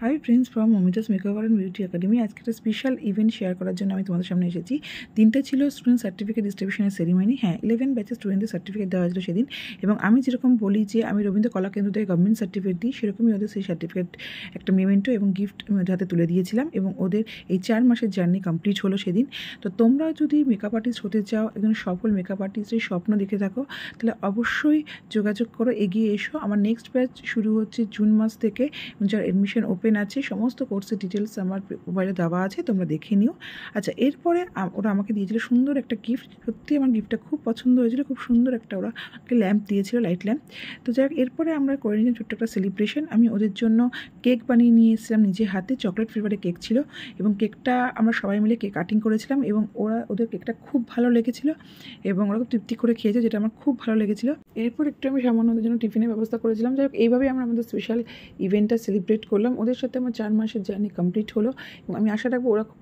Hi friends from মমিতাস makeover and beauty academy. আজকে একটা special event share করার জন্য আমি তোমাদের সামনে এসেছি। দিনটা ছিল স্টুডেন্ট সার্টিফিকেট ডিস্ট্রিবিউশনের সেরিমনি। হ্যাঁ, 11 ব্যাচের স্টুডেন্টদের সার্টিফিকেট দেওয়া হয়েছিল সেদিন। এবং আমি যেরকম বলি যে আমি রবীন্দ্র কলাকেন্দ্র থেকে গভর্নমেন্ট সার্টিফিকেট দিই, সেরকমই ওদের সেই সার্টিফিকেট একটা মেমেন্টো এবং গিফট আমি ওদের হাতে তুলে দিয়েছিলাম। এবং ওদের এই 4 মাসের জার্নি কমপ্লিট হলো সেদিন। তো তোমরা যদি মেকআপ আর্টিস্ট হতে চাও, একজন সফল মেকআপ আর্টিস্টের স্বপ্ন দেখে থাকো, তাহলে অবশ্যই যোগাযোগ করো, এগিয়ে এসো। আমার নেক্সট ব্যাচ শুরু হচ্ছে জুন মাস থেকে, যার অ্যাডমিশন ওপেন আছে। সমস্ত কোর্সের ডিটেলস আমার মোবাইলে দেওয়া আছে, তোমরা দেখে নিও। আচ্ছা, এরপরে ওরা আমাকে দিয়েছিল সুন্দর একটা গিফট। সত্যি আমার গিফটটা খুব পছন্দ হয়েছিল, খুব সুন্দর একটা ওরা আমাকে ল্যাম্প দিয়েছিল, লাইট ল্যাম্প। তো যাই হোক, এরপরে আমরা করে নিয়েছিলাম ছোট্ট একটা সেলিব্রেশন। আমি ওদের জন্য কেক বানিয়ে নিয়ে এসেছিলাম নিজের হাতে, চকলেট ফ্লেভারের কেক ছিল। এবং কেকটা আমরা সবাই মিলে কেক কাটিং করেছিলাম এবং ওদের কেকটা খুব ভালো লেগেছিলো এবং ওরা খুব তৃপ্তি করে খেয়েছে, যেটা আমার খুব ভালো লেগেছিলো। এরপর একটু আমি সামান্য ওদের জন্য টিফিনের ব্যবস্থা করেছিলাম। যাই হোক, এইভাবেই আমরা আমাদের স্পেশাল ইভেন্টটা সেলিব্রেট করলাম। ওদের সাথে আমার 4 মাসের জার্নি কমপ্লিট হলো এবং আমি আশা রাখবো ওরা খুব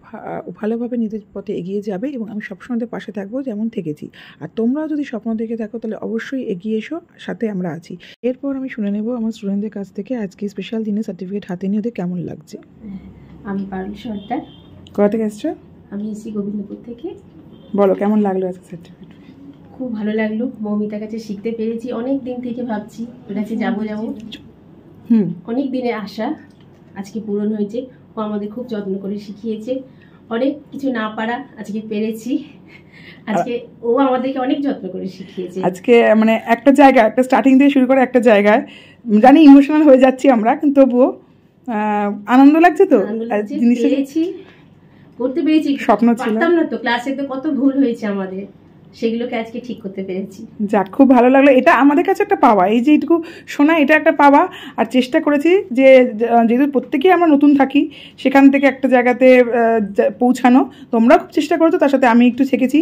ভালোভাবে নিজের পথে এগিয়ে যাবে এবং আমি সবসময় ওদের পাশে থাকবো, যেমন থেকেছি। আর তোমরাও যদি স্বপ্ন দেখে থাকো, তাহলে অবশ্যই এগিয়ে এসো, সাথে আমরা আছি। এরপর আমি শুনে নেব আমার স্টুডেন্টদের কাছ থেকে আজকে স্পেশাল দিনে সার্টিফিকেট হাতে নিয়ে ওদের কেমন লাগছে। আমি পারুল সর্দার। কোথা থেকে এসছো? আমি এসি গোবিন্দপুর থেকে। বলো, কেমন লাগলো আজকে সার্টিফিকেট? খুব ভালো লাগলো, মৌমিতার কাছে শিখতে পেরেছি। অনেক দিন থেকে ভাবছি ওর কাছে যাবো। অনেক দিনের আশা আজকে পূরণ হয়েছে। ও আমাদের খুব যত্ন করে শিখিয়েছে, অনেক কিছু না পারা আজকে পেরেছি। আজকে ও আমাদেরকে অনেক যত্ন করে শিখিয়েছে। আজকে মানে একটা জায়গায়, একটা স্টার্টিং দিয়ে শুরু করে একটা জায়গায়, জানি ইমোশনাল হয়ে যাচ্ছি আমরা, কিন্তু তবুও আনন্দ লাগছে। তো জিনিসটা করতে পেরেছি, স্বপ্ন ছিল পারতাম না তো। ক্লাসে তো কত ভুল হয়েছে আমাদের, সেগুলোকে আজকে ঠিক করতে পেরেছি। যাক, খুব ভালো লাগলো। এটা আমাদের কাছে একটা পাওয়া, এই যে এইটুকু শোনা, এটা একটা পাওয়া। আর চেষ্টা করেছি যে যেহেতু প্রত্যেকেই আমরা নতুন থাকি, সেখান থেকে একটা জায়গাতে পৌঁছানো। তোমরা খুব চেষ্টা করেছো, তার সাথে আমি একটু শিখেছি।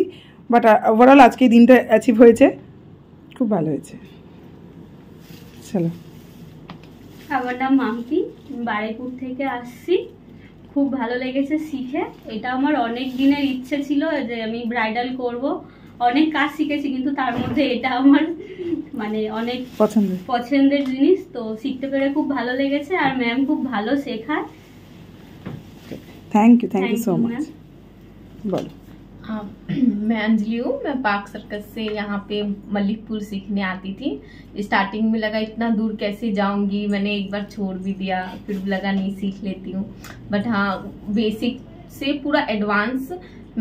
বাট ওভারঅল আজকে এই দিনটা অ্যাচিভ হয়েছে, খুব ভালো হয়েছে। চলো। আমার নাম মাম্পি, বারুইপুর থেকে আসছি। খুব ভালো লেগেছে শিখে। এটা আমার অনেক দিনের ইচ্ছে ছিল যে আমি ব্রাইডাল করব। অনেক কাজ শিখেছি, কিন্তু তার মধ্যে এটা আমার মানে অনেক পছন্দের জিনিস। তো শিখতে পেরে খুব ভালো লেগেছে, আর ম্যাম খুব ভালো শেখায়। Thank you so much. বলো। मैं अंजलि हूँ। मैं पार्क सर्कस से यहाँ पे मलिकपुर सीखने आती थी। स्टार्टिंग में लगा इतना दूर कैसे जाऊंगी, मैंने एक बार छोड़ भी दिया, फिर लगा नहीं सीख लेती हूँ। बट हाँ, बेसिक से पूरा एडवांस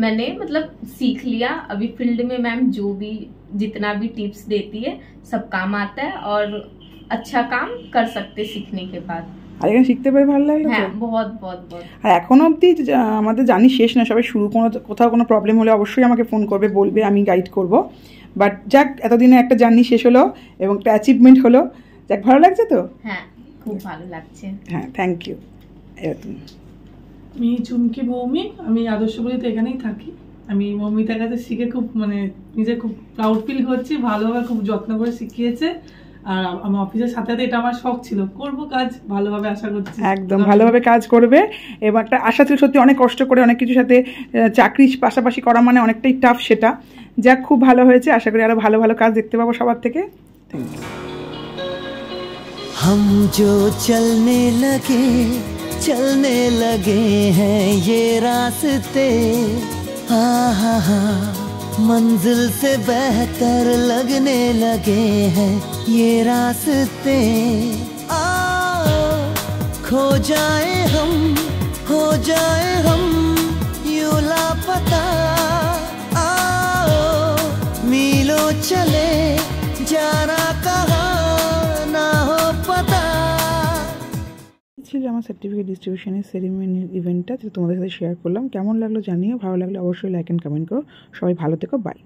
मैंने मतलब सीख लिया। अभी फील्ड में मैम जो भी जितना भी टिप्स देती है सब काम आता है और अच्छा काम कर सकते सीखने के बाद। আর এখানে শিখতে পেরে ভালো লাগলো। হ্যাঁ, বহুত বহুত বহুত। আর এখনো অবধি আমাদের জানি শেষ না, সবাই শুরু। কোথাও কোনো প্রবলেম হলে অবশ্যই আমাকে ফোন করবে, বলবে, আমি গাইড করব। বাট যাক, এতদিনে একটা জার্নি শেষ হলো এবং একটা অ্যাচিভমেন্ট হলো। যাক, ভালো লাগছে তো? হ্যাঁ, খুব ভালো লাগছে। হ্যাঁ, থ্যাংক ইউ। আমি চুমকি ভৌমিক, আমি আদর্শগুলিতে এখানেই থাকি। আমি মৌমিতার কাছে শিখে খুব নিজে খুব প্রাউড ফিল হচ্ছে। ভালোভাবে খুব যত্ন করে শিখিয়েছে। আর আমার অফিসের সাথে সাথে এটা আমার শখ ছিল, করবো কাজ ভালোভাবে, আশা করছি একদম ভালোভাবে কাজ করবে। এবং একটা আশা ছিল, সত্যি অনেক কষ্ট করে অনেক কিছুর সাথে চাকরির পাশাপাশি করা মানে অনেকটাই টাফ সেটা। যাক, খুব ভালো হয়েছে। আশা করি আরো ভালো ভালো কাজ দেখতে পাবো সবার থেকে। हम जो चलने लगे हैं ये रास्ते, मंजिल से बेहतर लगने लगे हैं ये रास्ते। आओ खो जाए हम, हो जाए हम यूं लापता। आओ मीलों चले जाना कहाँ ना हो पता। ছিল আমার সার্টিফিকেট ডিস্ট্রিবিউশনের সেরিমনির ইভেন্টটা, যেটা তোমাদের সাথে শেয়ার করলাম। কেমন লাগলো জানিও, ভালো লাগলে অবশ্যই লাইক অ্যান্ড কমেন্ট করো। সবাই ভালো থেকো, বাই।